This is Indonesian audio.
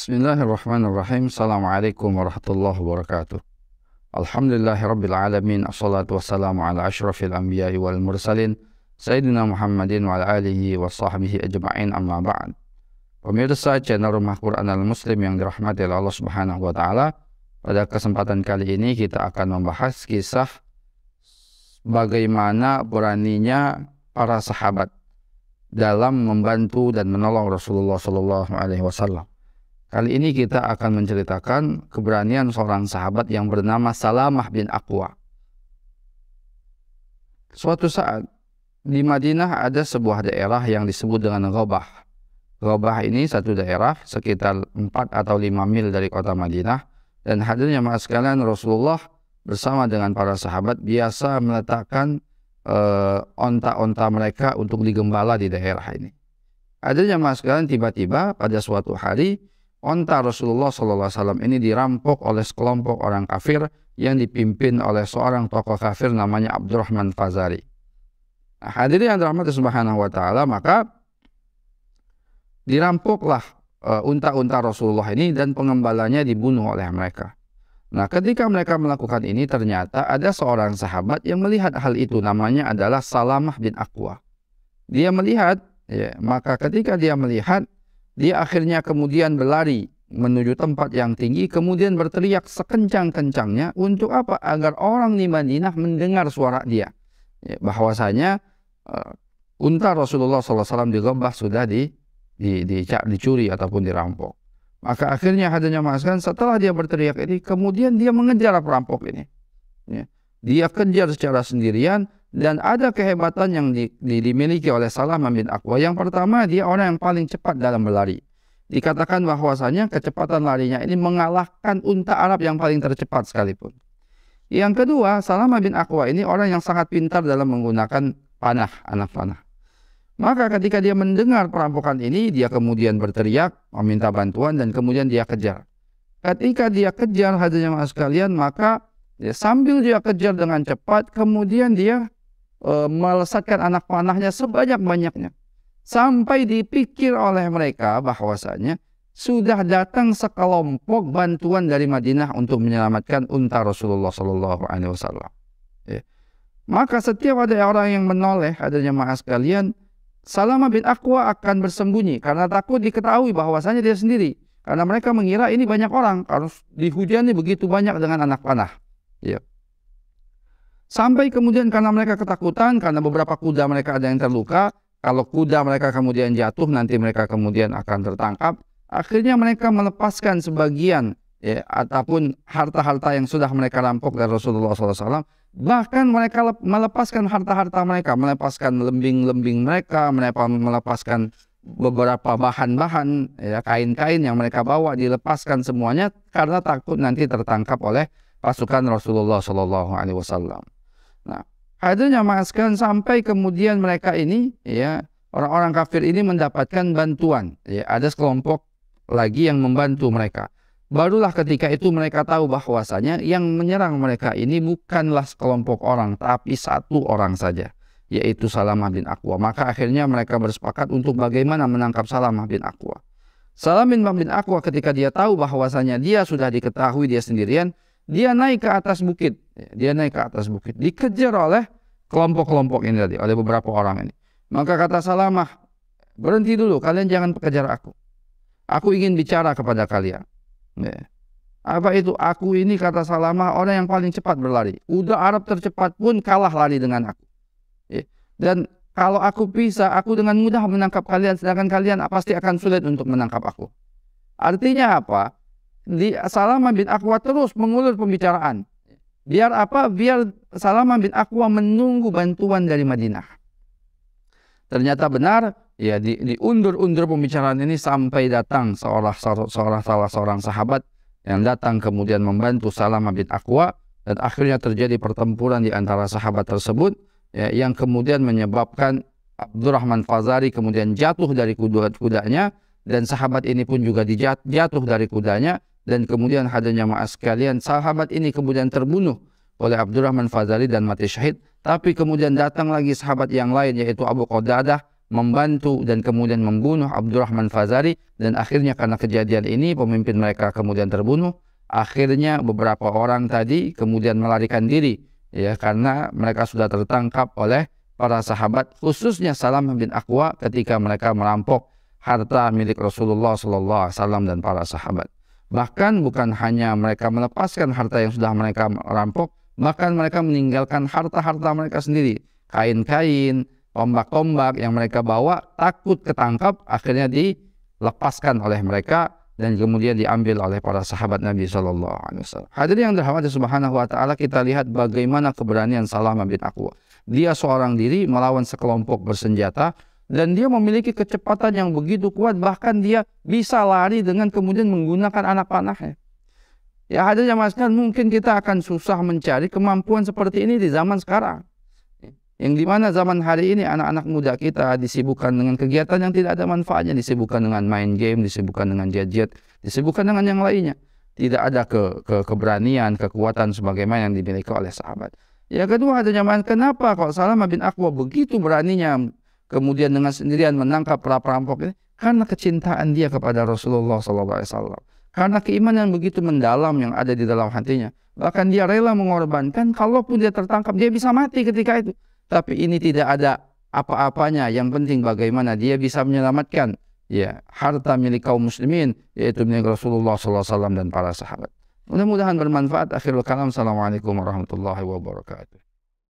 Bismillahirrahmanirrahim. Assalamualaikum warahmatullahi wabarakatuh. Alhamdulillahirabbil alamin. Assalatu wassalamu ala asyrafil anbiya'i wal mursalin Sayyidina Muhammadin wa ala alihi wa sahbihi ajma'in, amma ba'd. Pemirsa channel Rumah Quran Al-Muslim yang dirahmati oleh Allah Subhanahu wa taala, pada kesempatan kali ini kita akan membahas kisah bagaimana beraninya para sahabat dalam membantu dan menolong Rasulullah Shallallahu alaihi wasallam. Kali ini kita akan menceritakan keberanian seorang sahabat yang bernama Salamah bin Aqwa. Suatu saat di Madinah ada sebuah daerah yang disebut dengan Ghabah. Ghabah ini satu daerah sekitar 4 atau 5 mil dari kota Madinah, dan hadirnya jemaah sekalian, Rasulullah bersama dengan para sahabat biasa meletakkan onta-onta mereka untuk digembala di daerah ini. Hadirnya jemaah sekalian, tiba-tiba pada suatu hari onta Rasulullah SAW ini dirampok oleh sekelompok orang kafir yang dipimpin oleh seorang tokoh kafir namanya Abdurrahman Fazari. Nah, hadirin yang dirahmati Subhanahu wa taala, maka dirampoklah unta-unta Rasulullah ini dan pengembalanya dibunuh oleh mereka. Nah, ketika mereka melakukan ini, ternyata ada seorang sahabat yang melihat hal itu, namanya adalah Salamah bin Aqwa. Dia melihat, maka ketika dia melihat, dia akhirnya kemudian berlari menuju tempat yang tinggi, kemudian berteriak sekencang-kencangnya untuk apa? Agar orang di Madinah mendengar suara dia. Bahwasanya unta Rasulullah SAW di Ghabah sudah dicuri ataupun dirampok. Maka akhirnya hadirnya maskan, setelah dia berteriak ini, kemudian dia mengejar perampok ini. Dia kejar secara sendirian, dan ada kehebatan yang dimiliki oleh Salamah bin Aqwa. Yang pertama, dia orang yang paling cepat dalam berlari. Dikatakan bahwasanya kecepatan larinya ini mengalahkan unta Arab yang paling tercepat sekalipun. Yang kedua, Salamah bin Aqwa ini orang yang sangat pintar dalam menggunakan panah, anak panah. Maka ketika dia mendengar perampokan ini, dia kemudian berteriak, meminta bantuan, dan kemudian dia kejar. Ketika dia kejar, hadirnya mas sekalian, maka sambil dia kejar dengan cepat, kemudian dia melesatkan anak panahnya sebanyak-banyaknya. Sampai dipikir oleh mereka bahwasanya sudah datang sekelompok bantuan dari Madinah untuk menyelamatkan unta Rasulullah Shallallahu alaihi wasallam. Maka setiap ada orang yang menoleh, adanya jemaah sekalian, Salamah bin Aqwa akan bersembunyi karena takut diketahui bahwasanya dia sendiri. Karena mereka mengira ini banyak orang, harus dihujani begitu banyak dengan anak panah. Sampai kemudian karena mereka ketakutan, karena beberapa kuda mereka ada yang terluka, kalau kuda mereka kemudian jatuh, nanti mereka kemudian akan tertangkap. Akhirnya mereka melepaskan sebagian ataupun harta-harta yang sudah mereka rampok dari Rasulullah SAW. Bahkan mereka melepaskan harta-harta mereka, melepaskan lembing-lembing mereka, melepaskan beberapa bahan-bahan, kain-kain yang mereka bawa, dilepaskan semuanya karena takut nanti tertangkap oleh pasukan Rasulullah SAW. Nah, hadirnya sekalian, sampai kemudian mereka ini, orang-orang kafir ini mendapatkan bantuan. Ada sekelompok lagi yang membantu mereka. Barulah ketika itu mereka tahu bahwasanya yang menyerang mereka ini bukanlah sekelompok orang, tapi satu orang saja, yaitu Salamah bin Aqwa. Maka akhirnya mereka bersepakat untuk bagaimana menangkap Salamah bin Aqwa. Salamah bin Aqwa ketika dia tahu bahwasanya dia sudah diketahui dia sendirian, dia naik ke atas bukit. Dikejar oleh kelompok-kelompok ini tadi, oleh beberapa orang ini. Maka kata Salamah, berhenti dulu, kalian jangan kejar aku. Aku ingin bicara kepada kalian. Apa itu? Aku ini, kata Salamah, orang yang paling cepat berlari. Udah Arab tercepat pun kalah lari dengan aku. Dan kalau aku bisa, aku dengan mudah menangkap kalian, sedangkan kalian pasti akan sulit untuk menangkap aku. Artinya apa? Salamah bin Aqwa terus mengulur pembicaraan. Biar apa? Biar Salamah bin Aqwa menunggu bantuan dari Madinah. Ternyata benar, diundur-undur pembicaraan ini sampai datang salah seorang sahabat yang datang kemudian membantu Salamah bin Aqwa, dan akhirnya terjadi pertempuran di antara sahabat tersebut, yang kemudian menyebabkan Abdurrahman Fazari kemudian jatuh dari kudanya, dan sahabat ini pun juga jatuh dari kudanya. Dan kemudian hadirnya jemaah sekalian, sahabat ini kemudian terbunuh oleh Abdurrahman Fazari dan mati syahid. Tapi kemudian datang lagi sahabat yang lain, yaitu Abu Qadadah, membantu dan kemudian membunuh Abdurrahman Fazari, dan akhirnya karena kejadian ini pemimpin mereka kemudian terbunuh. Akhirnya beberapa orang tadi kemudian melarikan diri, ya, karena mereka sudah tertangkap oleh para sahabat, khususnya Salam bin Aqwa ketika mereka merampok harta milik Rasulullah SAW dan para sahabat. Bahkan bukan hanya mereka melepaskan harta yang sudah mereka rampok, bahkan mereka meninggalkan harta-harta mereka sendiri, kain-kain, tombak-tombak yang mereka bawa, takut ketangkap, akhirnya dilepaskan oleh mereka dan kemudian diambil oleh para sahabat Nabi SAW. Hadirin yang dirahmati Subhanahu wa Ta'ala, kita lihat bagaimana keberanian Salam bin Aqwa. Dia seorang diri melawan sekelompok bersenjata, dan dia memiliki kecepatan yang begitu kuat, bahkan dia bisa lari dengan kemudian menggunakan anak panahnya. Ya, hadirin jamaah sekalian, mungkin kita akan susah mencari kemampuan seperti ini di zaman sekarang, yang dimana zaman hari ini anak-anak muda kita disibukkan dengan kegiatan yang tidak ada manfaatnya, disibukkan dengan main game, disibukkan dengan gadget, disibukkan dengan yang lainnya. Tidak ada keberanian, kekuatan sebagaimana yang dimiliki oleh sahabat. Yang kedua, ada jamaah, kenapa kok Salam bin Aqwa begitu beraninya kemudian dengan sendirian menangkap para perampok ini? Karena kecintaan dia kepada Rasulullah SAW. Karena keimanan begitu mendalam yang ada di dalam hatinya. Bahkan dia rela mengorbankan, kalaupun dia tertangkap, dia bisa mati ketika itu. Tapi ini tidak ada apa-apanya. Yang penting bagaimana dia bisa menyelamatkan, ya, harta milik kaum muslimin, yaitu milik Rasulullah SAW dan para sahabat. Mudah-mudahan bermanfaat. Akhirul kalam. Assalamualaikum warahmatullahi wabarakatuh.